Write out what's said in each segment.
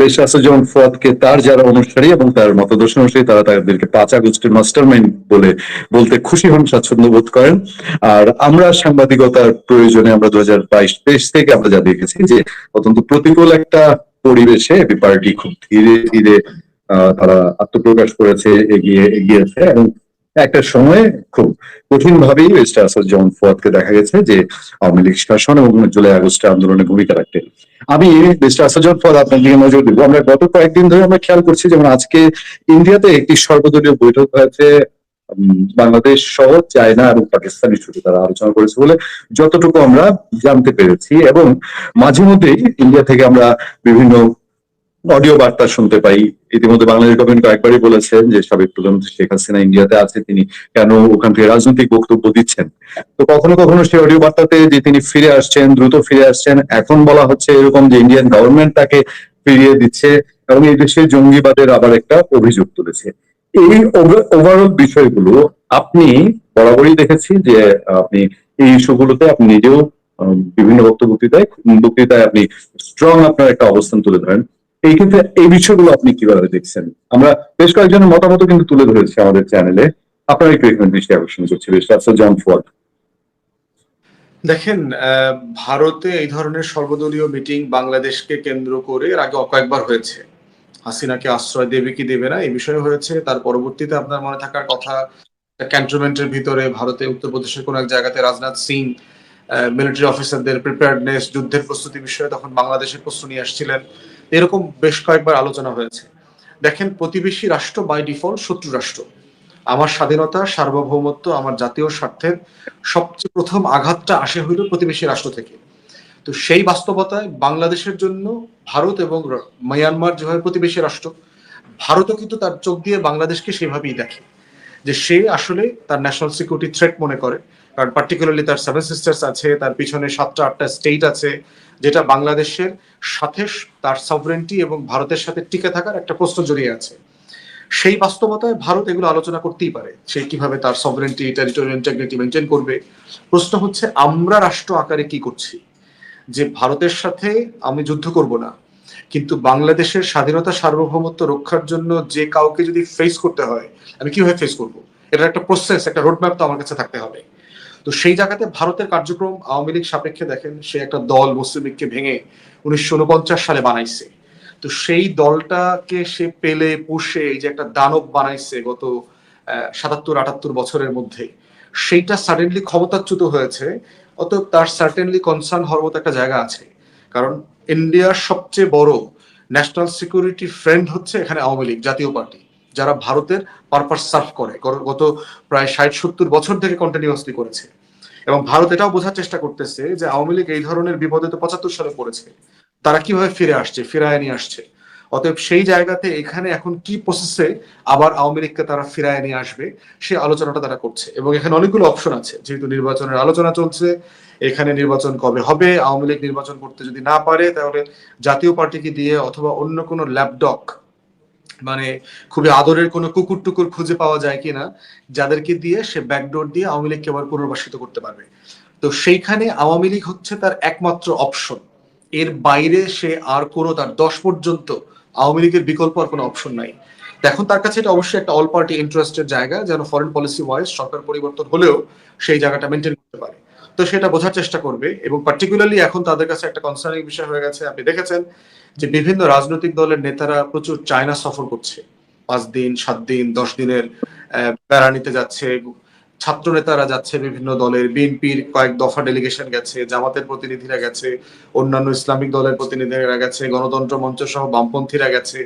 বেশাস যেমন ফুয়াদকে তার যারা অনুসারী এবং তার মতাদর্শ অনুসারী তারা তাদেরকে 5 আগস্টের মাস্টার মাইন্ড বলে বলতে খুশি হন, স্বাচ্ছন্দ্য বোধ করেন। আর আমরা সাংবাদিকতার প্রয়োজনে আমরা 2022-23 থেকে আমরা যা দেখেছি যে অত্যন্ত প্রতিকূল একটা পরিবেশে এবি পার্টি খুব ধীরে ধীরে তারা আত্মপ্রকাশ করেছে, এগিয়েছে এবং একটা সময়ে খুব কঠিন ভাবেই ওয়েস্ট আসাদ যেমন ফুয়াদকে দেখা গেছে যে আওয়ামী লীগ শাসন এবং জুলাই আগস্টের আন্দোলনে ভূমিকা রাখতে। আমি মিস্টার আসাদ ফুয়াদ আপনার দিকে নজর দিব। আমরা গত কয়েকদিন ধরে আমরা খেয়াল করছি যেমন আজকে ইন্ডিয়াতে একটি সর্বদলীয় বৈঠক হয়েছে, বাংলাদেশ সহ চায়না এবং পাকিস্তান ইস্যুতে তারা আলোচনা করেছে বলে যতটুকু আমরা জানতে পেরেছি। এবং মাঝে মধ্যেই ইন্ডিয়া থেকে আমরা বিভিন্ন অডিও বার্তা শুনতে পাই। ইতিমধ্যে বাংলাদেশ গভর্নমেন্ট কয়েকবারই বলেছেন যে সাবেক প্রধানমন্ত্রী শেখ হাসিনা ইন্ডিয়াতে আছে, তিনি কেন ওখান থেকে রাজনৈতিক বক্তব্য দিচ্ছেন। তো কখনো কখনো সেই অডিও বার্তাতে যে তিনি ফিরে আসছেন, দ্রুত ফিরে আসছেন, এখন বলা হচ্ছে এরকম যে ইন্ডিয়ান গভর্নমেন্ট তাকে ফিরিয়ে দিচ্ছে এবং এই দেশে জঙ্গিবাদের আবার একটা অভিযোগ তুলেছে। এই ওভারঅল বিষয়গুলো আপনি বরাবরই দেখেছি যে আপনি এই ইস্যুগুলোতে আপনি নিজেও বিভিন্ন বক্তৃতায় আপনি স্ট্রং আপনার একটা অবস্থান তুলে ধরেন। এই ক্ষেত্রে এই বিষয়গুলো আপনি কিভাবে দেখছেন? আমরা বেশ কয়েকজনের মতামত কিন্তু তুলে ধরেছি আমাদের চ্যানেলে, আপনার একটু এখানে দৃষ্টি আকর্ষণ করছে জন ফুয়াদ। দেখেন, ভারতে এই ধরনের সর্বদলীয় মিটিং বাংলাদেশকে কেন্দ্র করে এর আগে কয়েকবার হয়েছে। হাসিনাকে আশ্রয় দেবে কি দেবে না এই বিষয়ে হয়েছে। তার পরবর্তীতে আপনার মনে থাকার কথা, ক্যান্টনমেন্টের ভিতরে ভারতে উত্তরপ্রদেশের কোন এক জায়গাতে রাজনাথ সিং মিলিটারি অফিসারদের প্রিপেয়ারনেস, যুদ্ধের প্রস্তুতি বিষয়ে তখন বাংলাদেশের প্রশ্ন নিয়ে আসছিলেন। এরকম বেশ কয়েকবার আলোচনা হয়েছে। দেখেন, প্রতিবেশী রাষ্ট্র বাই ডিফল্ট শত্রু রাষ্ট্র। আমার স্বাধীনতা, সার্বভৌমত্ব, আমার জাতীয় স্বার্থের সবচেয়ে প্রথম আঘাতটা আসে হইল প্রতিবেশী রাষ্ট্র থেকে। তো সেই বাস্তবতায় বাংলাদেশের জন্য ভারত এবং মায়ানমার যেভাবে প্রতিবেশী রাষ্ট্র, ভারতও কিন্তু তার চোখ দিয়ে বাংলাদেশকে সেভাবেই দেখে যে সে আসলে তার ন্যাশনাল সিকিউরিটি থ্রেট মনে করে। কারণ পার্টিকুলারলি তার 7 সিস্টার্স আছে, তার পিছনে 7টা-8টা স্টেট আছে, যেটা বাংলাদেশের সাথে তার সভরেন্টি এবং ভারতের সাথে টিকে থাকার একটা প্রশ্ন জড়িয়ে আছে। সেই বাস্তবতায় ভারত এগুলো আলোচনা করতেই পারে, সে কিভাবে তার সভরেন্টি, টেরিটোরিয়াল ইন্টিগ্রিটি মেনটেন করবে। প্রশ্ন হচ্ছে আমরা রাষ্ট্র আকারে কি করছি। যে ভারতের সাথে আমি যুদ্ধ করব না, কিন্তু বাংলাদেশের স্বাধীনতা সার্বভৌমত্ব রক্ষার জন্য যে কাউকে যদি ফেস করতে হয়, আমি কিভাবে ফেস করব, এটা একটা প্রসেস, একটা রোডম্যাপ তো আমার কাছে থাকতে হবে। তো সেই জায়গাতে ভারতের কার্যক্রম আওয়ামী লীগ সাপেক্ষে দেখেন, সে একটা দল মুসলিম লীগকে ভেঙে 1949 সালে বানাইছে। তো সেই দলটাকে সে পেলে পুষে এই যে একটা দানব বানাইছে গত 77-78 বছরের মধ্যে, সেইটা সাডেনলি ক্ষমতাচ্যুত হয়েছে। অতএব তার সার্টেনলি কনসার্ন হওয়ার মতো একটা জায়গা আছে। কারণ ইন্ডিয়ার সবচেয়ে বড় ন্যাশনাল সিকিউরিটি ফ্রেন্ড হচ্ছে এখানে আওয়ামী লীগ, জাতীয় পার্টি, যারা ভারতের পারপাস সার্ভ করে গত প্রায় 60-70 বছর থেকে কন্টিনিউয়াসলি করেছে। এবং ভারত এটাও বোঝার চেষ্টা করতেছে যে আওয়ামী লীগ এই ধরনের বিপদে তো 75 সালে পড়েছে, তারা কিভাবে ফিরে আসছে, ফিরায় নিয়ে আসছে। অতএব সেই জায়গাতে এখানে এখন কি প্রসেসে আবার আওয়ামী লীগকে তারা ফিরায় নিয়ে আসবে, সেই আলোচনাটা তারা করছে। এবং এখানে অনেকগুলো অপশন আছে, যেহেতু নির্বাচনের আলোচনা চলছে, এখানে নির্বাচন কবে হবে, আওয়ামী লীগ নির্বাচন করতে যদি না পারে তাহলে জাতীয় পার্টিকে দিয়ে অথবা অন্য কোনো ল্যাপডক, মানে খুবই আদরের কোনো কুকুর টুকুর খুঁজে পাওয়া যায় কিনা, যাদেরকে দিয়ে সে ব্যাকডোর দিয়ে আওয়ামী লীগকে আবার পুনর্বাসিত করতে পারবে। তো সেইখানে আওয়ামী লীগ হচ্ছে তার একমাত্র অপশন। এর বাইরে সে আর কোনো, তার 10 পর্যন্ত আওয়ামী লীগের বিকল্প আর কোনো অপশন নাই। এখন তার কাছে এটা অবশ্যই একটা অল পার্টি ইন্টারেস্টের জায়গা, যেন ফরেন পলিসি ওয়াইজ সরকার পরিবর্তন হলেও সেই জায়গাটা মেনটেন করতে পারে। তো সেটা বোঝার চেষ্টা করবে। এবং পার্টিকুলারলি এখন তাদের কাছে একটা কনসার্নিং বিষয় হয়ে গেছে, আপনি দেখেছেন যে বিভিন্ন রাজনৈতিক দলের নেতারা প্রচুর চায়না সফর করছে, 5 দিন 7 দিন 10 দিনের প্যারা নিতে যাচ্ছে। ছাত্র নেতারা যাচ্ছে, বিভিন্ন দলের, বিএনপির কয়েক দফা ডেলিগেশন গেছে, জামাতের প্রতিনিধিরা গেছে, অন্যান্য ইসলামিক দলের প্রতিনিধিরা গেছে, গণতন্ত্র মঞ্চ সহ বামপন্থীরা গেছে।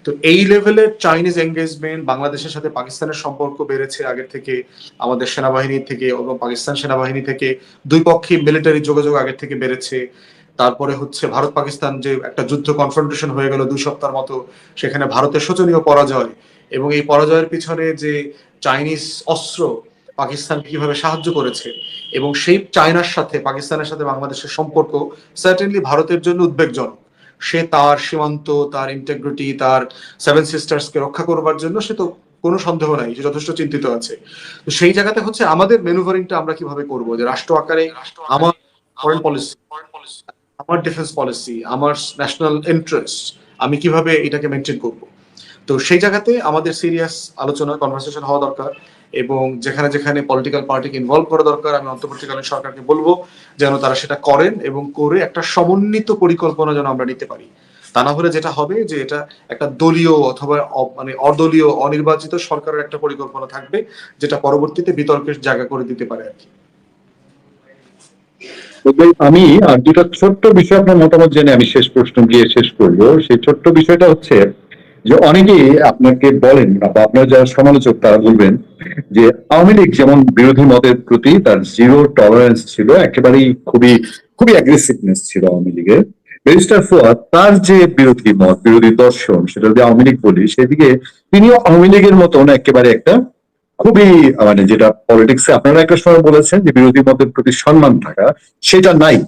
তো এই লেভেলের চাইনিজ এঙ্গেজমেন্ট, বাংলাদেশের সাথে পাকিস্তানের সম্পর্ক বেড়েছে আগের থেকে, আমাদের সেনাবাহিনী থেকে এবং পাকিস্তান সেনাবাহিনী থেকে দুই পক্ষই মিলিটারি যোগাযোগ আগের থেকে বেড়েছে। তারপরে হচ্ছে ভারত পাকিস্তান যে একটা যুদ্ধ কনফ্রন্টেশন হয়ে গেল 2 সপ্তাহের মতো, সেখানে ভারতের শোচনীয় পরাজয়, এবং এই পরাজয়ের পিছনে যে চাইনিজ অস্ত্র পাকিস্তান কিভাবে সাহায্য করেছে, এবং সেই চায়নার সাথে পাকিস্তানের সাথে বাংলাদেশের সম্পর্ক সার্টেনলি ভারতের জন্য উদ্বেগজনক। সে তার সীমান্ত, তার ইন্টিগ্রিটি, তার 7 সিস্টার্সকে রক্ষা করবার জন্য সে তো কোনো সন্দেহ নাই, সে যথেষ্ট চিন্তিত আছে। তো সেই জায়গাতে হচ্ছে আমাদের ম্যানুভারিংটা আমরা কিভাবে করব, যে রাষ্ট্র আকারে আমার ফরেন পলিসি, আমার ডিফেন্স পলিসি, আমার ন্যাশনাল ইন্টারেস্ট, আমি কিভাবে এটাকে মেনটেন করব। তো সেই জায়গাতে আমাদের সিরিয়াস আলোচনা কনভারসেশন হওয়া দরকার, এবং যেখানে যেখানে পলিটিক্যাল পার্টিকে ইনভলভ করা দরকার আমি অন্তর্বর্তীকালীন সরকারকে বলবো যেন তারা সেটা করেন, এবং করে একটা সমন্বিত পরিকল্পনা যেন আমরা নিতে পারি। তা না হলে যেটা হবে যে এটা একটা দলীয় অথবা মানে অদলীয় অনির্বাচিত সরকারের একটা পরিকল্পনা থাকবে, যেটা পরবর্তীতে বিতর্কের জায়গা করে দিতে পারে আর কি। তবে আমি আর দুটা ছোট্ট বিষয় আপনার মতামত জেনে আমি শেষ প্রশ্ন দিয়ে শেষ করবো। সেই ছোট্ট বিষয়টা হচ্ছে যে অনেকেই আপনাকে বলেন বা আপনার যারা সমালোচক তারা বলবেন যে আওয়ামী লীগ যেমন বিরোধী মতের প্রতি তার জিরো টলারেন্স ছিল, একেবারেই খুবই খুবই অ্যাগ্রেসিভনেস ছিল আওয়ামী লীগের। ব্যারিস্টার ফুয়াদ তার যে বিরোধী মত, বিরোধী দর্শন, সেটা যদি আওয়ামী লীগ বলি, সেদিকে তিনিও আওয়ামী লীগের মতন একেবারে একটা খুবই মানে যেটা পলিটিক্সে আপনারা একটা সময় বলেছেন যে বিরোধী মতের প্রতি সম্মান থাকা, সেটা নাই।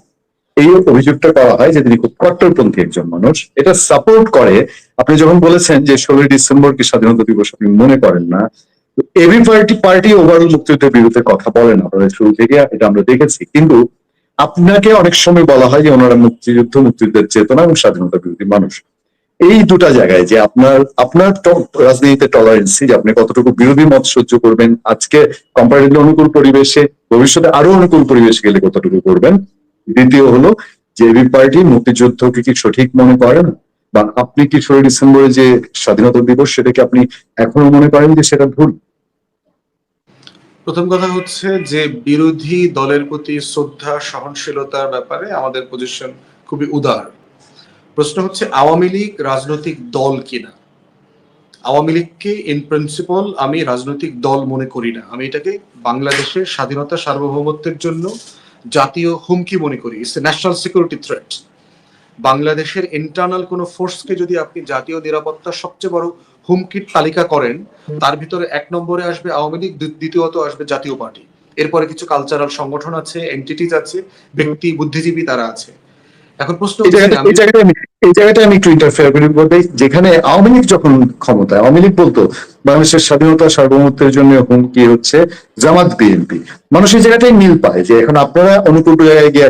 এই অভিযোগটা করা হয় যে তিনি খুব কট্টরপন্থী একজন মানুষ, এটা সাপোর্ট করে। আপনি যখন বলেছেন যে 16ই ডিসেম্বর কি স্বাধীনতা দিবস আপনি মনে করেন না, এবি পার্টি ওভারঅল মুক্তিযুদ্ধের বিরুদ্ধে কথা বলে না, আপনাদের শুরু থেকে এটা আমরা দেখেছি। কিন্তু আপনাকে অনেক সময় বলা হয় যে ওনারা মুক্তিযুদ্ধের চেতনা এবং স্বাধীনতা বিরোধী মানুষ। এই দুটা জায়গায় যে আপনার আপনার রাজনীতিতে টলারেন্সি, যে আপনি কতটুকু বিরোধী মত সহ্য করবেন, আজকে কম্পারেটিভলি অনুকূল পরিবেশে, ভবিষ্যতে আরো অনুকূল পরিবেশে গেলে কতটুকু করবেন। দ্বিতীয় হলো যে এবি পার্টি মুক্তিযুদ্ধকে কি সঠিক মনে করেন, বা আপনি কি 16ই ডিসেম্বরে যে স্বাধীনতা দিবস সেটাকে আপনি এখনো মনে করেন যে সেটা ভুল? প্রথম কথা হচ্ছে যে বিরোধী দলের প্রতি শ্রদ্ধা সহনশীলতার ব্যাপারে আমাদের পজিশন খুবই উদার। প্রশ্ন হচ্ছে আওয়ামী লীগ রাজনৈতিক দল কিনা। আওয়ামী লীগকে ইন প্রিন্সিপাল আমি রাজনৈতিক দল মনে করি না। আমি এটাকে বাংলাদেশের স্বাধীনতা সার্বভৌমত্বের জন্য জাতীয় হুমকি মনে করি। It's a national security threat. বাংলাদেশের ইন্টারনাল কোনো ফোর্সকে যদি আপনি জাতীয় নিরাপত্তার সবচেয়ে বড় হুমকির তালিকা করেন, তার ভিতরে 1 নম্বরে আসবে আওয়ামী লীগ, দ্বিতীয়ত আসবে জাতীয় পার্টি, এরপরে কিছু কালচারাল সংগঠন আছে, এন্টিটিজ আছে, ব্যক্তি বুদ্ধিজীবী তারা আছে। এখন প্রশ্ন এই হচ্ছে জায়গাটা আমি এই জায়গাটা আমি এই জায়গাটা আমি একটু ইন্টারফেয়ার করি, বলতে যেখানে আওয়ামী লীগ যখন ক্ষমতায়, আওয়ামী লীগ বলতো বাংলাদেশের স্বাধীনতা সার্বভৌমত্বের জন্য হুমকি হচ্ছে জামাত বিএনপি। মানুষ এই জায়গাটাই মিল পায় যে এখন আপনারা অনুকূল জায়গায় গিয়ে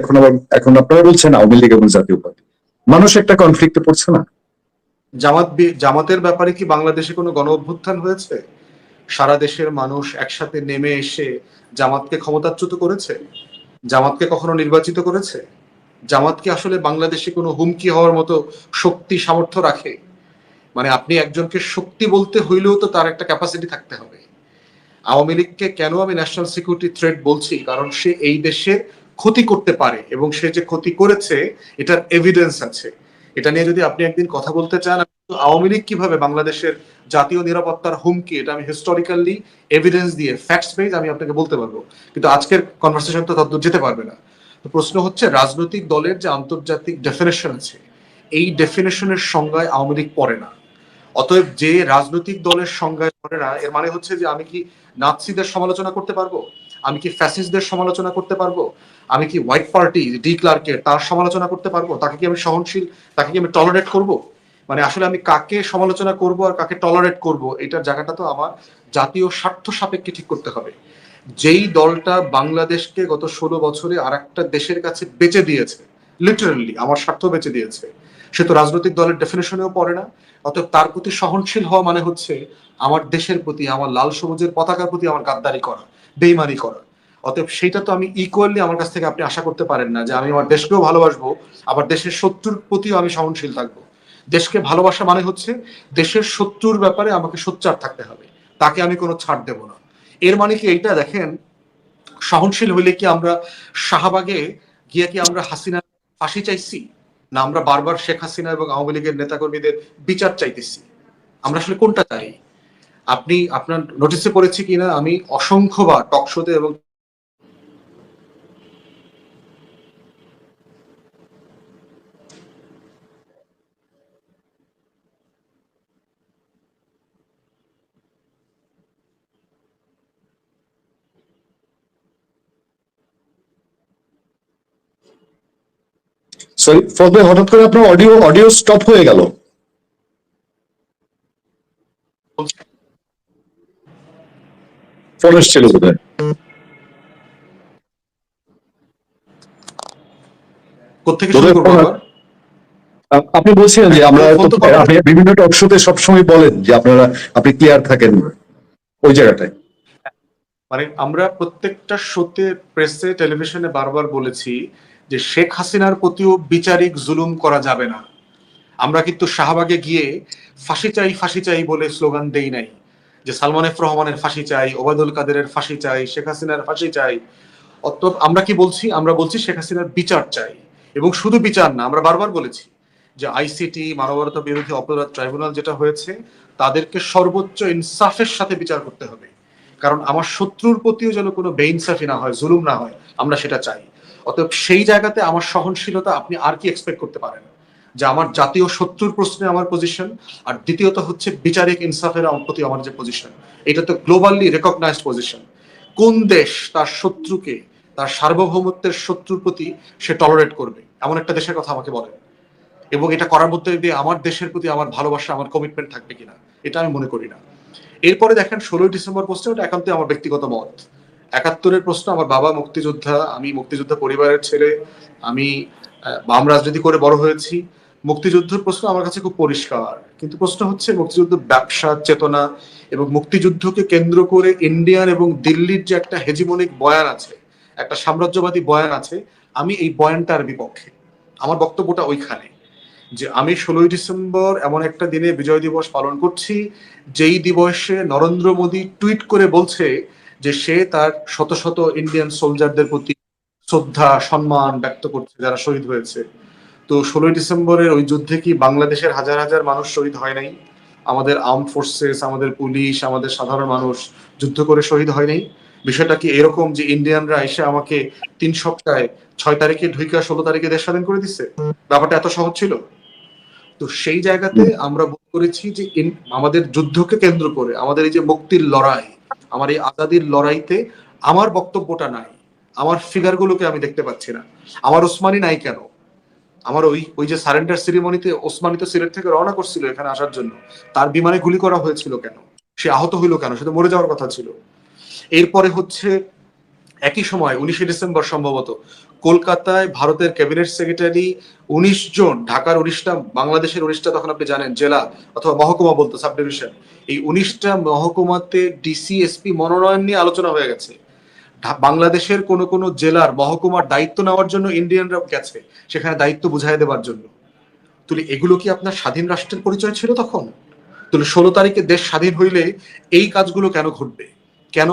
এখন আপনারা বলছেন আওয়ামী লীগ এবং জাতীয় পার্টি। মানুষ একটা কনফ্লিক্টে পড়ছে না? জামাতের ব্যাপারে কি বাংলাদেশে কোনো গণ অভ্যুত্থান হয়েছে? সারা দেশের মানুষ একসাথে নেমে এসে জামাতকে ক্ষমতাচ্যুত করেছে? জামাতকে কখনো নির্বাচিত করেছে? জামাত কি আসলে বাংলাদেশে কোনো হুমকি হওয়ার মতো শক্তি সামর্থ্য রাখে? মানে আপনি একজনকে শক্তি বলতে হইলেও তো তার একটা ক্যাপাসিটি থাকতে হবে। আওয়ামী লীগকে কেন আমি ন্যাশনাল সিকিউরিটি থ্রেট বলছি, কারণ সে এই দেশের ক্ষতি করতে পারে, এবং সে যে ক্ষতি করেছে এটার এভিডেন্স আছে। এটা নিয়ে যদি আপনি একদিন কথা বলতে চান, আওয়ামী লীগ কিভাবে বাংলাদেশের জাতীয় নিরাপত্তার হুমকি, এটা আমি হিস্টোরিক্যালি এভিডেন্স দিয়ে ফ্যাক্টস বেজ আমি আপনাকে বলতে পারবো। কিন্তু আজকের কনভারসেশন তো তত যেতে পারবে না। তো প্রশ্ন হচ্ছে রাজনৈতিক দলের যে আন্তর্জাতিক ডেফিনেশন আছে, এই ডেফিনেশনের সংজ্ঞায় আওয়ামী লীগ পড়ে না। অতএব যে রাজনৈতিক দলের সংজ্ঞায় পড়ে না, এর মানে হচ্ছে যে আমি কি নাৎসিদের সমালোচনা করতে পারবো? আমি কি ফ্যাসিস্টদের সমালোচনা করতে পারবো? আমি কি হোয়াইট পার্টি ডি ক্লার্কের তার সমালোচনা করতে পারবো? তাকে কি আমি সহনশীল, তাকে কি আমি টলারেট করব? মানে আসলে আমি কাকে সমালোচনা করব আর কাকে টলারেট করব, এটার জায়গাটা তো আমার জাতীয় স্বার্থ সাপেক্ষে ঠিক করতে হবে। যেই দলটা বাংলাদেশকে গত 16 বছরে আর একটা দেশের কাছে বেচে দিয়েছে, লিটারালি আমার স্বার্থ বেচে দিয়েছে, সে তো রাজনৈতিক দলের ডেফিনেশনেও পড়ে না। অতএব তার প্রতি সহনশীল হওয়া মানে হচ্ছে আমার দেশের প্রতি, আমার লাল সবুজের পতাকার প্রতি আমার গাদ্দারি করা, বেইমানি করা। অতএব সেইটা তো আমি ইকুয়ালি আমার কাছ থেকে আপনি আশা করতে পারেন না যে আমি আমার দেশকেও ভালোবাসবো, আবার দেশের শত্রুর প্রতিও আমি সহনশীল থাকবো। দেশকে ভালোবাসা মানে হচ্ছে দেশের শত্রুর ব্যাপারে আমাকে সোচ্চার থাকতে হবে, তাকে আমি কোনো ছাড় দেব না। এর মানে কি এইটা দেখেন, সহনশীল হইলে কি আমরা শাহবাগে গিয়ে কি আমরা হাসিনা ফাঁসি চাইছি, না আমরা বারবার শেখ হাসিনা এবং আওয়ামী লীগের নেতাকর্মীদের বিচার চাইতেছি? আমরা আসলে কোনটা চাই? আপনি আপনার নোটিসে পড়েছি কিনা, আমি অসংখ্যবার টক শোতে এবং সরি ফজলে, হঠাৎ করে আপনার অডিও অডিও স্টপ হয়ে গেল। ফোন এসেছিল বোধহয়। কোত্থেকে শুরু বোধহয় করবো ফোন। আবার? আপনি বলছিলেন যে আমরা ফোন তো করা আপনি বিভিন্ন টক শোতে সবসময় বলেন যে আপনি ক্লিয়ার থাকেন ওই জায়গাটায়। মানে আমরা প্রত্যেকটা শোতে, প্রেসে, টেলিভিশনে বারবার বলেছি যে শেখ হাসিনার প্রতিও বিচারিক জুলুম করা যাবে না। আমরা কিন্তু শাহবাগে গিয়ে ফাঁসি চাই বলে স্লোগান দেই নাই যে সালমান এফ রহমানের ফাঁসি চাই, ওবায়দুল কাদেরের ফাঁসি চাই, শেখ হাসিনার ফাঁসি চাই। অতএব আমরা কি বলছি? আমরা বলছি শেখ হাসিনার বিচার চাই। এবং শুধু বিচার না, আমরা বারবার বলেছি যে আইসিটি, মানবতা বিরোধী অপরাধ ট্রাইব্যুনাল যেটা হয়েছে, তাদেরকে সর্বোচ্চ ইনসাফের সাথে বিচার করতে হবে। কারণ আমার শত্রুর প্রতিও যেন কোনো বেইনসাফি না হয়, জুলুম না হয়, আমরা সেটা চাই। অতএব সেই জায়গাতে আমার সহনশীলতা আপনি আর কি এক্সপেক্ট করতে পারেন? যে আমার জাতীয় শত্রুর প্রশ্নে আমার পজিশন, আর দ্বিতীয়ত হচ্ছে বিচারিক ইনসাফের প্রতি আমার যে পজিশন, এটা তো গ্লোবালি রেকগনাইজড পজিশন। কোন দেশ তার শত্রুকে, তার সার্বভৌমত্বের শত্রুর প্রতি সে টলারেট করবে? এমন একটা দেশের কথা আমাকে বলেন। এবং এটা করার মধ্যে দিয়ে আমার দেশের প্রতি আমার ভালোবাসা, আমার কমিটমেন্ট থাকবে কিনা, এটা আমি মনে করি না। এরপরে দেখেন 16ই ডিসেম্বর প্রশ্ন, ওটা একান্তই আমার ব্যক্তিগত মত। 71-এর প্রশ্ন, আমার বাবা মুক্তিযোদ্ধা, আমি মুক্তিযোদ্ধা পরিবারের ছেলে, আমি বাম রাজনীতি করে বড় হয়েছি। মুক্তিযুদ্ধের প্রশ্ন আমার কাছে খুব পরিষ্কার, কিন্তু প্রশ্ন হচ্ছে মুক্তিযুদ্ধ ব্যবসা চেতনা এবং মুক্তিযুদ্ধকে কেন্দ্র করে ইন্ডিয়ান এবং দিল্লির যে একটা হেজিমনিক বয়ান আছে, একটা সাম্রাজ্যবাদী বয়ান আছে, আমি এই বয়ানটার বিপক্ষে। আমার বক্তব্যটা ওইখানে যে আমি 16ই ডিসেম্বর এমন একটা দিনে বিজয় দিবস পালন করছি, যেই দিবসে নরেন্দ্র মোদী টুইট করে বলছে যে সে তার শত শত ইন্ডিয়ান সোলজারদের প্রতি শ্রদ্ধা সম্মান ব্যক্ত করছে যারা শহীদ হয়েছে। তো 16ই ডিসেম্বরের ওই যুদ্ধে কি বাংলাদেশের হাজার হাজার মানুষ শহীদ হয় নাই? আমাদের আর্ম ফোর্সেস, আমাদের পুলিশ, আমাদের সাধারণ মানুষ যুদ্ধ করে শহীদ হয় নাই? বিষয়টা কি এরকম যে ইন্ডিয়ানরা এসে আমাকে 3 সপ্তাহে 6 তারিখে ঢুইকা 16 তারিখে দেশ স্বাধীন করে দিচ্ছে? ব্যাপারটা এত সহজ ছিল? তো সেই জায়গাতে আমরা বোধ করেছি যে আমাদের যুদ্ধকে কেন্দ্র করে আমাদের এই যে মুক্তির লড়াই, আমার এই আজাদির লড়াইতে আমার বক্তব্যটা নাই, আমার ফিগারগুলোকে আমি দেখতে পাচ্ছি না। আমার ওসমানী নাই কেন? আমার ওই ওই যে সারেন্ডার সেরিমনিতে ওসমানী তো সিলেট থেকে রওনা করছিল এখানে আসার জন্য, তার বিমানে গুলি করা হয়েছিল কেন? সে আহত হইলো কেন? সে তো মরে যাওয়ার কথা ছিল। এরপরে হচ্ছে একই সময় 19শে ডিসেম্বর সম্ভবত কলকাতায় ভারতের ক্যাবিনেট সেক্রেটারি 19 জন, ঢাকার 19টা, বাংলাদেশের 19টা, তখন আপনি জানেন জেলা অথবা মহকুমা বলতো, সাব ডিভিশন, এই 19টা মহকুমাতে ডিসি এসপি মনোনয়ন নিয়ে আলোচনা হয়ে গেছে। বাংলাদেশের কোন কোন জেলার মহকুমার দায়িত্ব নেওয়ার জন্য ইন্ডিয়ানরা গেছে, সেখানে দায়িত্ব বুঝাই দেওয়ার জন্য। তাহলে এগুলো কি আপনার স্বাধীন রাষ্ট্রের পরিচয় ছিল তখন? তাহলে 16 তারিখে দেশ স্বাধীন হইলে এই কাজগুলো কেন ঘটবে? কেন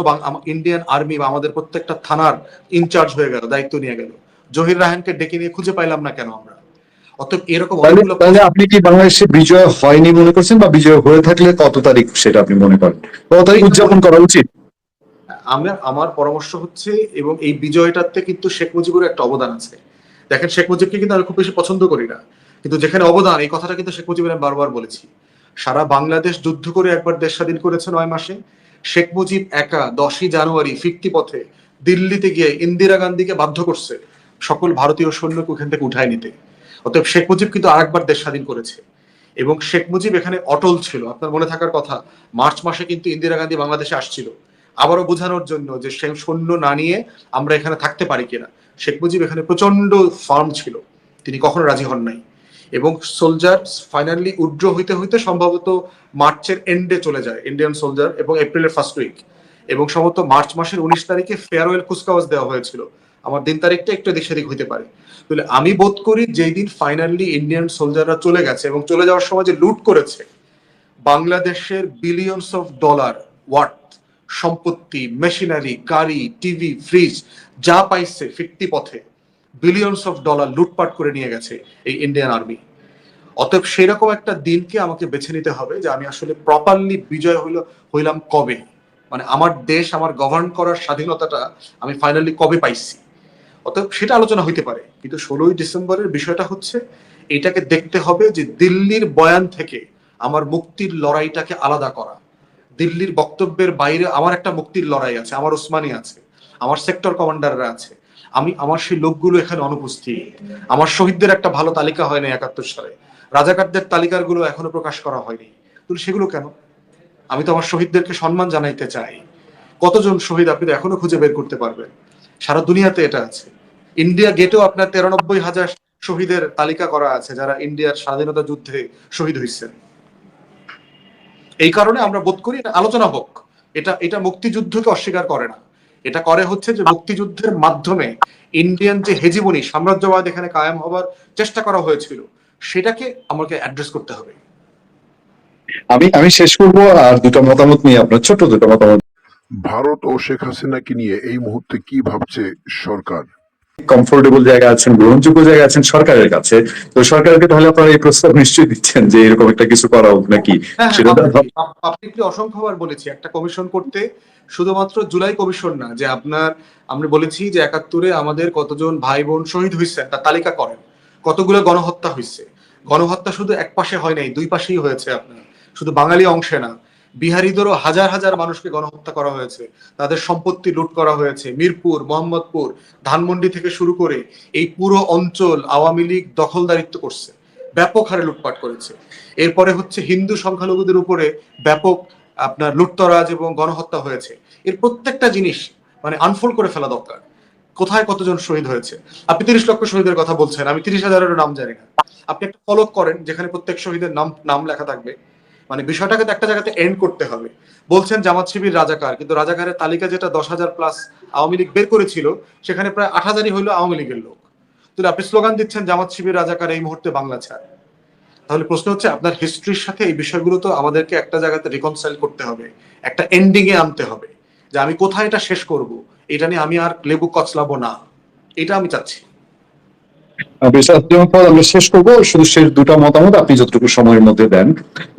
ইন্ডিয়ান আর্মি বা আমাদের প্রত্যেকটা থানার ইনচার্জ হয়ে গেল, দায়িত্ব নিয়ে গেল? জহির রায়হানকে ডেকে নিয়ে খুঁজে পাইলাম না কেন আমরা? অতএব এরকম তাহলে অনেকগুলো তাহলে আপনি কি বাংলাদেশে বিজয় হয়নি মনে করছেন, বা বিজয় হয়ে থাকলে কত তারিখ সেটা আপনি মনে করেন কত তারিখ উদযাপন করা উচিত? আমার পরামর্শ হচ্ছে, এবং এই বিজয়টাতে কিন্তু শেখ মুজিবের একটা অবদান আছে। দেখেন, শেখ মুজিবকে কিন্তু আমি খুব বেশি পছন্দ করি না, কিন্তু যেখানে অবদান, এই কথাটা কিন্তু শেখ মুজিবের আমি বারবার বলেছি। সারা বাংলাদেশ যুদ্ধ করে একবার দেশ স্বাধীন করেছে 9 মাসে। শেখ মুজিব একা 10ই জানুয়ারি ফিরতি পথে দিল্লিতে গিয়ে ইন্দিরা গান্ধীকে বাধ্য করছে সকল ভারতীয় সৈন্যকে ওখান থেকে উঠায় নিতে। অতএব শেখ মুজিব কিন্তু আরেকবার দেশ স্বাধীন করেছে, এবং শেখ মুজিব এখানে অটল ছিল। আপনার মনে থাকার কথা, মার্চ মাসে কিন্তু ইন্দিরা গান্ধী বাংলাদেশে আসছিল আবারও বোঝানোর জন্য যে সে সৈন্য না নিয়ে আমরা এখানে থাকতে পারি কিনা। শেখ মুজিব এখানে প্রচন্ড ফার্ম ছিল, তিনি কখনো রাজি হন নাই। এবং সোলজার ফাইনালি উইথড্র হইতে হইতে সম্ভবত মার্চের এন্ডে চলে যায় ইন্ডিয়ান সোলজার, এবং এপ্রিলের ফার্স্ট উইক, এবং সম্ভবত মার্চ মাসের 19 তারিখে ফেয়ারওয়েল কুচকাওয়াজ দেওয়া হয়েছিল। আমার দিন তারিখটা একটু এদিক সেদিক হইতে পারে। তাহলে আমি বোধ করি যেই দিন ফাইনালি ইন্ডিয়ান সোলজাররা চলে গেছে এবং চলে যাওয়ার সময় যে লুট করেছে, বাংলাদেশের বিলিয়নস অফ ডলার ওয়ার্থ সম্পত্তি, মেশিনারি, গাড়ি, টিভি, ফ্রিজ যা পাইছে ফিরতি পথে, বিলিয়নস অফ ডলার লুটপাট করে নিয়ে গেছে এই ইন্ডিয়ান আর্মি। অতএব সেরকম একটা দিনকে আমাকে বেছে নিতে হবে যে আমি আসলে প্রপারলি বিজয় হইলাম কবে, মানে আমার দেশ, আমার গভর্ন করার স্বাধীনতাটা আমি ফাইনালি কবে পাইছি। অতএব সেটা আলোচনা হইতে পারে, কিন্তু 16ই ডিসেম্বরের বিষয়টা হচ্ছে এটাকে দেখতে হবে যে দিল্লির বয়ান থেকে আমার মুক্তির লড়াইটাকে আলাদা করা। দিল্লির বক্তব্যের বাইরে আমার একটা মুক্তির লড়াই আছে, আমার ওসমানী আছে, আমার সেক্টর কমান্ডাররা আছে, আমার সেই লোকগুলো এখানে অনুপস্থিত। আমার শহীদদের একটা ভালো তালিকা হয়নি 71 সালে, রাজাকারদের তালিকাগুলো এখনো প্রকাশ করা হয়নি। তো সেগুলো কেন? আমি তো আমার শহীদদেরকে সম্মান জানাইতে চাই। কতজন শহীদ আপনি এখনো খুঁজে বের করতে পারবেন? সারা দুনিয়াতে এটা আছে। ইন্ডিয়া গেটেও আপনার 93,000 শহীদের তালিকা করা আছে যারা ইন্ডিয়ার স্বাধীনতা যুদ্ধে শহীদ হয়েছেন। এই কারণে আমরা বোধ করি এটা আলোচনা হোক। এটা এটা মুক্তিযুদ্ধকে অস্বীকার করে না, এটা করে হচ্ছে যে মুক্তিযুদ্ধের মাধ্যমে ইন্ডিয়ান যে হেজিমনি সাম্রাজ্যবাদ এখানে কায়েম হবার চেষ্টা করা হয়েছিল সেটাকে আমাকে অ্যাড্রেস করতে হবে। আমি আমি শেষ করব আর দুটো মতামত নিয়ে, আপনার ছোট দুটো মতামত। ভারত ও শেখ হাসিনাকে নিয়ে এই মুহূর্তে কি ভাবছে সরকার? কমফোর্টেবল জায়গা আছেন, গ্রহণযোগ্য জায়গা আছেন সরকারের কাছে, তো সরকারকে তাহলে আপনারা এই প্রস্তাব নিশ্চয়ই দিচ্ছেন যে এরকম একটা কিছু করা হোক নাকি? হ্যাঁ, সেটা পাবলিকলি অসংখ্যবার বলেছি একটা কমিশন করতে, শুধুমাত্র জুলাই কমিশন না, যে আপনার আমরা বলেছি যে ৭১-এ আমাদের কতজন ভাই বোন শহীদ হয়েছে তার তালিকা করেন, কতগুলো গণহত্যা হয়েছে। গণহত্যা শুধু এক পাশে হয় নাই, দুই পাশেই হয়েছে, আপনার শুধু বাঙালি অংশে না, বিহারিদেরও হাজার হাজার মানুষকে গণহত্যা করা হয়েছে, তাদের সম্পত্তি লুট করা হয়েছে। মিরপুর, মোহাম্মদপুর, ধানমন্ডি থেকে শুরু করে এই পুরো অঞ্চল আওয়ামী লীগ দখলদারিত্ব করছে, ব্যাপক হারে লুটপাট করেছে। এরপরে হচ্ছে হিন্দু সংখ্যালঘুদের উপরে ব্যাপক আপনার লুটতরাজ এবং গণহত্যা হয়েছে। এর প্রত্যেকটা জিনিস মানে আনফোল্ড করে ফেলা দরকার। কোথায় কতজন শহীদ হয়েছে? আপনি ৩০ লক্ষ শহীদের কথা বলছেন, আমি ৩০,০০০-এর নাম জানি না। আপনি একটা ফলোক করেন যেখানে প্রত্যেক শহীদের নাম নাম লেখা থাকবে। মানে বিষয়টাকে তো একটা জায়গাতে এন্ড করতে হবে। বলছেন জামাত শিবির রাজাকার, কিন্তু রাজাকারের তালিকা যেটা ১০,০০০ প্লাস আওয়ামী লীগ বের করেছিল সেখানে প্রায় ৮,০০০-ই হইলো আওয়ামী লীগের লোক। তাহলে আপনি স্লোগান দিচ্ছেন জামাত শিবির রাজাকার, এই মুহূর্তে বাংলা ছাড়। তাহলে প্রশ্ন হচ্ছে আপনার হিস্ট্রির সাথে এই বিষয়গুলো তো আমাদেরকে একটা জায়গাতে রিকনসাইল করতে হবে, একটা এন্ডিং এ আনতে হবে, যে আমি কোথায় এটা শেষ করব, এটা নিয়ে আমি আর লেবু কচলাবো না, এটা আমি চাচ্ছি। আমরা শেষ করবো, শুধু শেষ দুটো মতামত আপনি যতটুকু সময়ের মধ্যে দেন।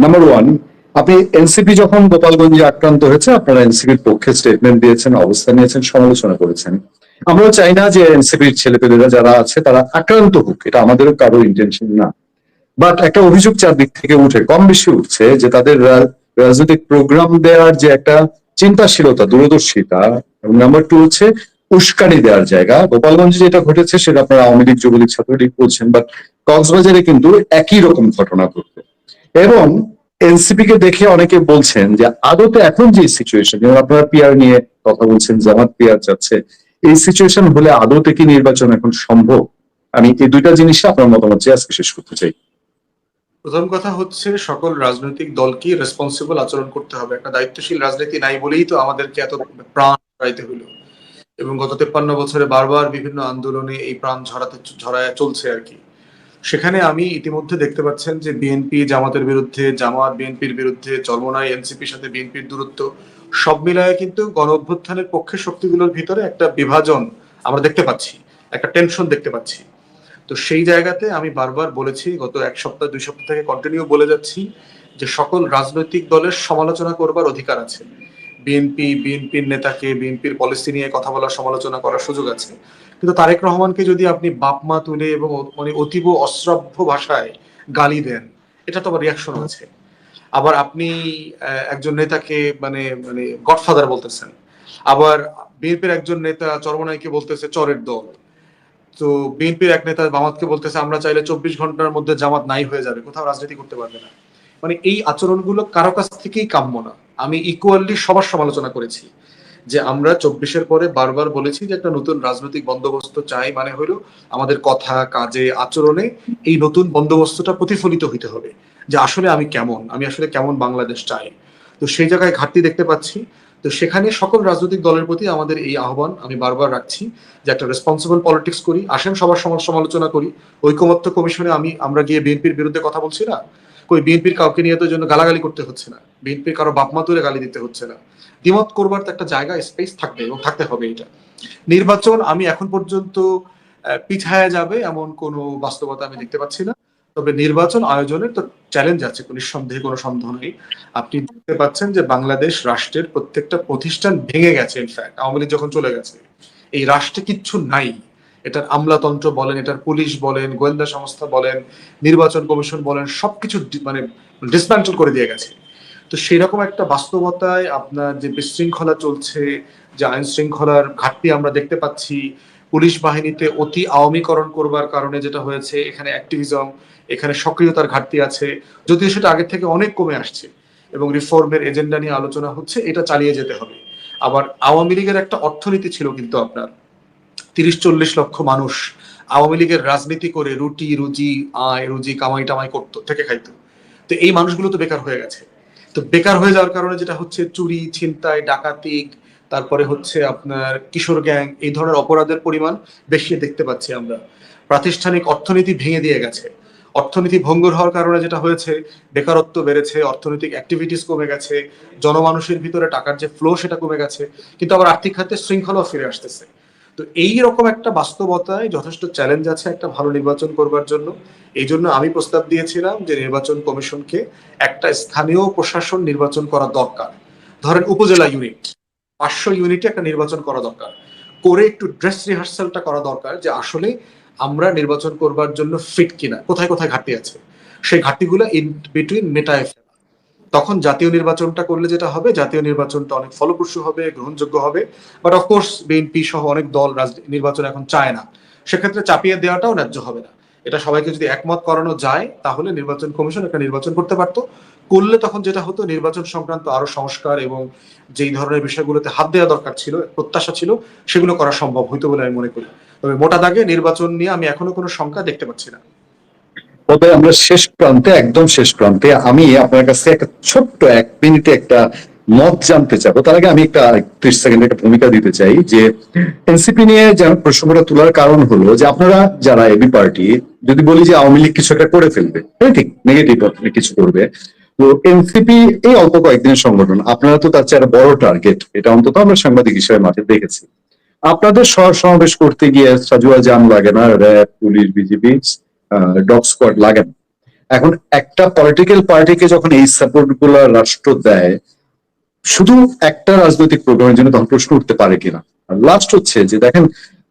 নাম্বার ওয়ান, আপনি এনসিপি যখন গোপালগঞ্জে আক্রান্ত হয়েছে আপনারা এনসিপির পক্ষে স্টেটমেন্ট দিয়েছেন, অবস্থান নিয়েছেন, সমালোচনা করেছেন। আমরাও চাই না যে এনসিপির ছেলেপেলেরা যারা আছে তারা আক্রান্ত হোক, এটা আমাদেরও কারো ইন্টেনশন না। বাট একটা অভিযোগ চারদিক থেকে উঠে, কম বেশি উঠছে, যে তাদের রাজনৈতিক প্রোগ্রাম দেওয়ার যে একটা চিন্তাশীলতা, দূরদর্শিতা, এবং নাম্বার টু হচ্ছে উস্কানি দেওয়ার জায়গা। গোপালগঞ্জে যেটা ঘটেছে সেটা আপনারা আওয়ামী লীগ, যুবলীগ, ছাত্রলীগ বলছেন, বাট কক্সবাজারে কিন্তু একই রকম ঘটনা ঘটবে। এবং এনসিপি কে দেখে অনেকে বলছেন যে আদতে এখন যে সিচুয়েশন, যেমন আপনারা পিআর নিয়ে কথা বলছেন, জামাত পিআর যাচ্ছে, এই সিচুয়েশন হলে আদতে কি নির্বাচন এখন সম্ভব? আমি এই দুইটা জিনিস আপনার মতামত চেয়ে আজকে শেষ করতে চাই। প্রথম কথা হচ্ছে সকল রাজনৈতিক দলকে রেসপন্সিবল আচরণ করতে হবে। একটা দায়িত্বশীল রাজনীতি নাই বলেই তো আমাদেরকে এত প্রাণ হারাইতে হলো, এবং গত ৫৩ বছরে বারবার বিভিন্ন আন্দোলনে এই প্রাণ ঝরায় চলছে আর কি। সেখানে আমি ইতিমধ্যে দেখতে পাচ্ছেন যে বিএনপি জামাতের বিরুদ্ধে, জামাত বিএনপির বিরুদ্ধে, চরমোনাই এনসিপির সাথে বিএনপির দূরত্ব, সব মিলায় কিন্তু গণ অভ্যুত্থানের পক্ষে শক্তিগুলোর ভিতরে একটা বিভাজন আমরা দেখতে পাচ্ছি, একটা টেনশন দেখতে পাচ্ছি। তো সেই জায়গাতে আমি বারবার বলেছি, গত ১ সপ্তাহ ২ সপ্তাহ থেকে কন্টিনিউ বলে যাচ্ছি যে সকল রাজনৈতিক দলের সমালোচনা করবার অধিকার আছে। বিএনপির নেতাকে বিএনপির পলিসি নিয়ে কথা বলার, সমালোচনা করার সুযোগ আছে, কিন্তু তারেক রহমানকে যদি আপনি বাপ মা তুলে এবং মানে অতীব অশ্রাব্য ভাষায় গালি দেন, এটা তো আবার রিয়াকশন আছে। আবার আপনি একজন নেতাকে মানে মানে গডফাদার বলতেছেন, আবার বিএনপির একজন নেতা চরমোনাইকে বলতেছে চরের দল, তো বিএনপির এক নেতা জামাতকে বলতেছে আমরা চাইলে ২৪ ঘন্টার মধ্যে জামাত নাই হয়ে যাবে, কোথাও রাজনীতি করতে পারবে না। মানে এই আচরণগুলো কারো কাছ থেকেই কাম্য না। আমি ইকুয়ালি সবার সমালোচনা করেছি যে আমরা ২৪-এর পরে বারবার বলেছি যে একটা নতুন রাজনৈতিক বন্দোবস্ত চাই, মানে হলো আমাদের কথা, কাজে, আচরণে এই নতুন বন্দোবস্তটা প্রতিফলিত হইতে হবে, যে আসলে আমি আসলে কেমন বাংলাদেশ চাই। তো সেই জায়গায় ঘাটতি দেখতে পাচ্ছি। তো সেখানে সকল রাজনৈতিক দলের প্রতি আমাদের এই আহ্বান আমি বারবার রাখছি যে একটা রেসপন্সিবল পলিটিক্স করি, আসেন সবার সমালোচনা করি। ঐকমত্য কমিশনে আমরা গিয়ে বিএনপির বিরুদ্ধে কথা বলছি না, কই বিএনপির কাউকে নিয়ে তো জন্য গালাগালি করতে হচ্ছে না, বিএনপির কারো বাপমা তুলে গালি দিতে হচ্ছে না। দ্বিমত করবার তো একটা জায়গা, স্পেস থাকবে এবং থাকতে হবে। এটা নির্বাচন আমি এখন পর্যন্ত পিছায়া যাবে এমন কোনো বাস্তবতা আমি দেখতে পাচ্ছি না। তবে নির্বাচন আয়োজনের তো চ্যালেঞ্জ আছে, নিঃসন্দেহে কোনো সন্দেহ নেই। আপনি দেখতে পাচ্ছেন যে বাংলাদেশ রাষ্ট্রের প্রত্যেকটা প্রতিষ্ঠান ভেঙে গেছে। ইনফ্যাক্ট আওয়ামী লীগ যখন চলে গেছে এই রাষ্ট্রে কিচ্ছু নাই। এটার আমলাতন্ত্র বলেন, এটার পুলিশ বলেন, গোয়েন্দা সংস্থা বলেন, নির্বাচন কমিশন বলেন, সবকিছু মানে ডিসম্যান্টল করে দিয়ে গেছে। তো সেরকম একটা বাস্তবতায় আপনার যে বিশৃঙ্খলা চলছে, যে আইন শৃঙ্খলার ঘাটতি আমরা দেখতে পাচ্ছি, পুলিশ বাহিনীতে অতি আওয়ামীকরণ করবার কারণে যেটা হয়েছে, এখানে অ্যাক্টিভিজম, এখানে সক্রিয়তার ঘাটতি আছে, যদিও সেটা আগের থেকে অনেক কমে আসছে এবং রিফর্মের এজেন্ডা নিয়ে আলোচনা হচ্ছে, এটা চালিয়ে যেতে হবে। আবার আওয়ামী লীগের একটা অর্থনীতি ছিল কিন্তু আপনার ৩০-৪০ লক্ষ মানুষ আওয়ামী লীগের রাজনীতি করে রুটি রুজি রুজি কামাই টামাই করতো, থেকে খাইতো। তো এই মানুষগুলো তো বেকার হয়ে গেছে। তো বেকার হয়ে যাওয়ার কারণে যেটা হচ্ছে চুরি, ছিনতাই, ডাকাতি, তারপরে হচ্ছে আপনার কিশোর গ্যাং, এই ধরনের অপরাধের পরিমাণ বেশি দেখতে পাচ্ছি আমরা। প্রাতিষ্ঠানিক অর্থনীতি ভেঙে দিয়ে গেছে। অর্থনীতি ভঙ্গুর হওয়ার কারণে যেটা হয়েছে, বেকারত্ব বেড়েছে, অর্থনৈতিক অ্যাক্টিভিটিস কমে গেছে, জনমানুষের ভিতরে টাকার যে ফ্লো সেটা কমে গেছে, কিন্তু আবার আর্থিক খাতে শৃঙ্খলাও ফিরে আসতেছে। তো এই রকম একটা বাস্তবতায় যথেষ্ট চ্যালেঞ্জ আছে একটা ভালো নির্বাচন করবার জন্য। এই জন্য আমি প্রস্তাব দিয়েছিলাম যে নির্বাচন কমিশনকে একটা স্থানীয় প্রশাসন নির্বাচন করা দরকার। ধরেন উপজেলা ইউনিট, 500 ইউনিটে একটা নির্বাচন করা দরকার, করে একটু ড্রেস রিহার্সালটা করা দরকার যে আসলে আমরা নির্বাচন করবার জন্য ফিট কিনা, কোথায় কোথায় ঘাটতি আছে, সেই ঘাটতিগুলো ইন বিটুইন মেটায় ফেলা। তখন জাতীয় নির্বাচনটা করলে যেটা হবে, জাতীয় নির্বাচনটা অনেক ফলপ্রসূ হবে, গ্রহণযোগ্য হবে। বাট অফকোর্স বিএনপি সহ অনেক দল নির্বাচন এখন চায় না, সেক্ষেত্রে চাপিয়ে দেওয়াটাও ন্যায্য হবে না। এটা সবাইকে যদি একমত করানো যায় তাহলে নির্বাচন কমিশন একটা নির্বাচন করতে পারতো। করলে তখন যেটা হতো, নির্বাচন সংক্রান্ত আরো সংস্কার এবং যেই ধরনের বিষয়গুলোতে হাত দেওয়া দরকার ছিল, প্রত্যাশা ছিল, সেগুলো করা সম্ভব হইতো বলে আমি মনে করি। তবে মোটা দাগে নির্বাচন নিয়ে আমি এখনো কোনো শঙ্কা দেখতে পাচ্ছি না। তবে আমরা শেষ প্রান্তে, একদম শেষ প্রান্তে, আমি আপনার কাছে একটা ছোট্ট 1 মিনিটে একটা মত জানতে চাবো। তার আগে আমি একটা 30 সেকেন্ড একটা ভূমিকা দিতে চাই যে এনসিপি নিয়ে যে প্রসঙ্গটা তোলার কারণ হলো যে আপনারা যারা এবি পার্টি, যদি বলি যে আওয়ামী লীগ কিছু একটা করে ফেলবে, ঠিক নেগেটিভ কিছু করবে, তো এনসিপি এই অল্প কয়েকদিনের সংগঠন, আপনারা তো তার চেয়ে আরো বড় টার্গেট, এটা অন্তত আমরা সাংবাদিক হিসেবে মাঠে দেখেছি। আপনাদের সমাবেশ করতে গিয়ে সাজুয়া জাম লাগে না, RAB, police, BGB, dog squad লাগে না। এখন একটা পলিটিক্যাল পার্টিকে যখন এই সাপোর্ট গুলো রাষ্ট্র দেয়, শুধু একটা রাজনৈতিক প্রোগ্রামের জন্য তখন প্রশ্ন উঠতে পারে কিনা। আর লাস্ট হচ্ছে যে দেখেন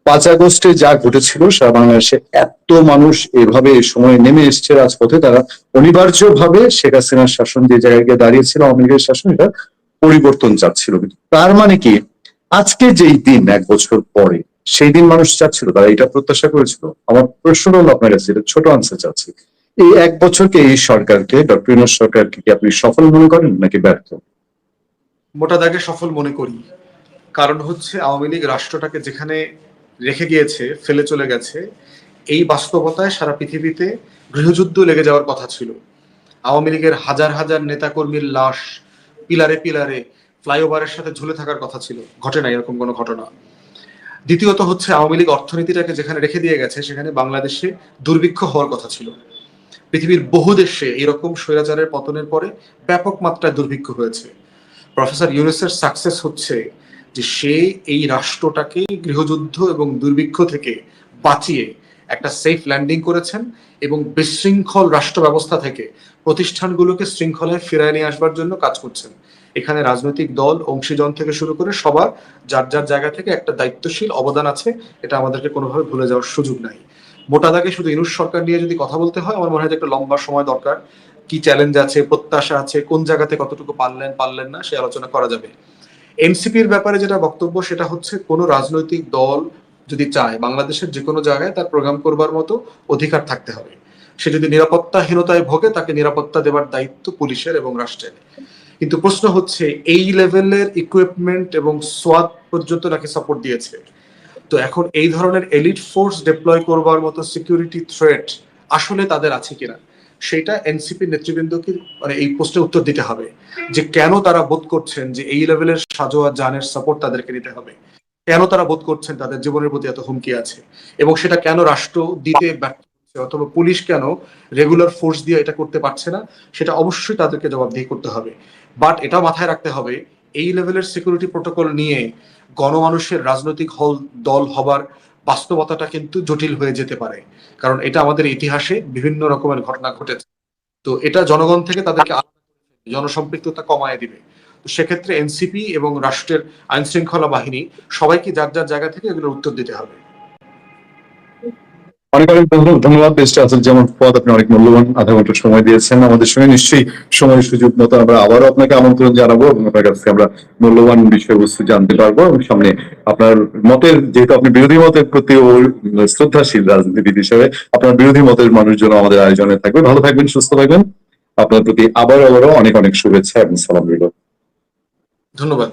5 আগস্টে যা ঘটেছিল, সারা বাংলাদেশে এত মানুষ এভাবে এই সময় নেমে এসছে রাজপথে, তারা অনিবার্যভাবে শেখ হাসিনার শাসন যে জায়গায় গিয়ে দাঁড়িয়েছিল, আওয়ামী লীগের শাসন, এটা পরিবর্তন চাচ্ছিল। কিন্তু তার মানে কি আজকে যেই দিন 1 বছর পরে, সেই দিন মানুষ চাচ্ছিল, তারা এটা প্রত্যাশা করেছিল? আমার প্রশ্ন হলো আপনার কাছে, এটা ছোট আনসার চাচ্ছি। এই 1 বছরকে, এই সরকারকে, ডক্টর ইউনূস সরকারকে কি আপনি সফল মনে করেন নাকি ব্যর্থ? মোটা দাগে সফল মনে করি। কারণ হচ্ছে আওয়ামী লীগ রাষ্ট্রটাকে যেখানে রেখে গিয়েছে, ফেলে চলে গেছে, এই বাস্তবতায় সারা পৃথিবীতে গৃহযুদ্ধ লেগে যাওয়ার কথা ছিল। আওয়ামী লীগের হাজার হাজার নেতাকর্মীর লাশ পিলারে পিলারে ফ্লাইওভারের সাথে ঝুলে থাকার কথা ছিল, ঘটে না এরকম কোনো ঘটনা। দ্বিতীয়ত হচ্ছে আওয়ামী লীগ অর্থনীতিটাকে যেখানে রেখে দিয়ে গেছে, সেখানে বাংলাদেশে দুর্ভিক্ষ হওয়ার কথা ছিল। পৃথিবীর বহু দেশে এরকম স্বৈরাচারের পতনের পরে ব্যাপক মাত্রায় দুর্ভিক্ষ হয়েছে। প্রফেসর ইউনূসের সাকসেস হচ্ছে যে সে এই রাষ্ট্রটাকে গৃহযুদ্ধ এবং দুর্ভিক্ষ থেকে বাঁচিয়ে একটা সেফ ল্যান্ডিং করেছেন, এবং বিশৃঙ্খল রাষ্ট্র ব্যবস্থা থেকে প্রতিষ্ঠানগুলোকে শৃঙ্খলায় ফিরিয়ে নিয়ে আসবার জন্য কাজ করছেন। এখানে রাজনৈতিক দল, অংশীজন থেকে শুরু করে সবার যার যার জায়গা থেকে একটা দায়িত্বশীল অবদান আছে, এটা আমাদেরকে কোনোভাবে ভুলে যাওয়ার সুযোগ নাই। মোটা দাগে শুধু ইউনূস সরকার নিয়ে যদি কথা বলতে হয়, আমার মনে হয় যে একটা লম্বা সময় দরকার। কি চ্যালেঞ্জ আছে, প্রত্যাশা আছে, কোন জায়গাতে কতটুকু পারলেন না, সে আলোচনা করা যাবে। এনসিপির ব্যাপারে যেটা বক্তব্য, সেটা হচ্ছে কোন রাজনৈতিক দল যদি চায় বাংলাদেশের যে কোনো জায়গায় তার প্রোগ্রাম করবার মতো অধিকার থাকতে হবে। সে যদি নিরাপত্তাহীনতায় ভোগে, তাকে নিরাপত্তা দেবার দায়িত্ব পুলিশের এবং রাষ্ট্রের। কিন্তু প্রশ্ন হচ্ছে এই লেভেলের ইকুইপমেন্ট এবং সোয়াদ পর্যন্ত নাকি সাপোর্ট দিয়েছে। তো এখন এই ধরনের এলিট ফোর্স ডিপ্লয় করবার মতো সিকিউরিটি থ্রেট আসলে তাদের আছে কিনা, সেটা এনসিপি নেতৃবৃন্দকে মানে এই প্রশ্নের উত্তর দিতে হবে, যে কেন তারা বোধ করছেন যে এই লেভেলের সাজোয়া জানের সাপোর্ট তাদেরকে নিতে হবে, কেন তারা বোধ করছেন তাদের জীবনের প্রতি এত হুমকি আছে, এবং সেটা কেন রাষ্ট্র দিতে ব্যর্থ হচ্ছে, অথবা পুলিশ কেন রেগুলার ফোর্স দিয়ে এটা করতে পারছে না, সেটা অবশ্যই তাদেরকে জবাবদিহি করতে হবে। বাট এটা মাথায় রাখতে হবে, এই লেভেলের সিকিউরিটি প্রোটোকল নিয়ে গণমানুষের রাজনৈতিক দল হবার বাস্তবতাটা কিন্তু জটিল হয়ে যেতে পারে, কারণ এটা আমাদের ইতিহাসে বিভিন্ন রকমের ঘটনা ঘটেছে। তো এটা জনগণ থেকে তাদেরকে জনসম্পৃক্ততা কমায় দিবে। তো সেক্ষেত্রে এনসিপি এবং রাষ্ট্রের আইন শৃঙ্খলা বাহিনী সবাইকে যার যার জায়গা থেকে এগুলোর উত্তর দিতে হবে। অনেক অনেক ধন্যবাদ বেস্ট আসল যেমন পদ, আপনি অনেক মূল্যবান আধা ঘন্টা সময় দিয়েছেন আমাদের সঙ্গে। নিশ্চয়ই সময় সুযোগ মতো আমরা আবারও আপনাকে আমন্ত্রণ জানাবো এবং আপনার কাছ থেকে আমরা মূল্যবান বিষয়বস্তু জানতে পারবো। এবং সামনে আপনার মতের, যেহেতু আপনি বিরোধী মতের প্রতি শ্রদ্ধাশীল রাজনীতিবিদ হিসেবে, আপনার বিরোধী মতের মানুষজন আমাদের আয়োজনে থাকবে। ভালো থাকবেন, সুস্থ থাকবেন। আপনার প্রতি আবারও অনেক অনেক শুভেচ্ছা এবং সালাম রইল। ধন্যবাদ।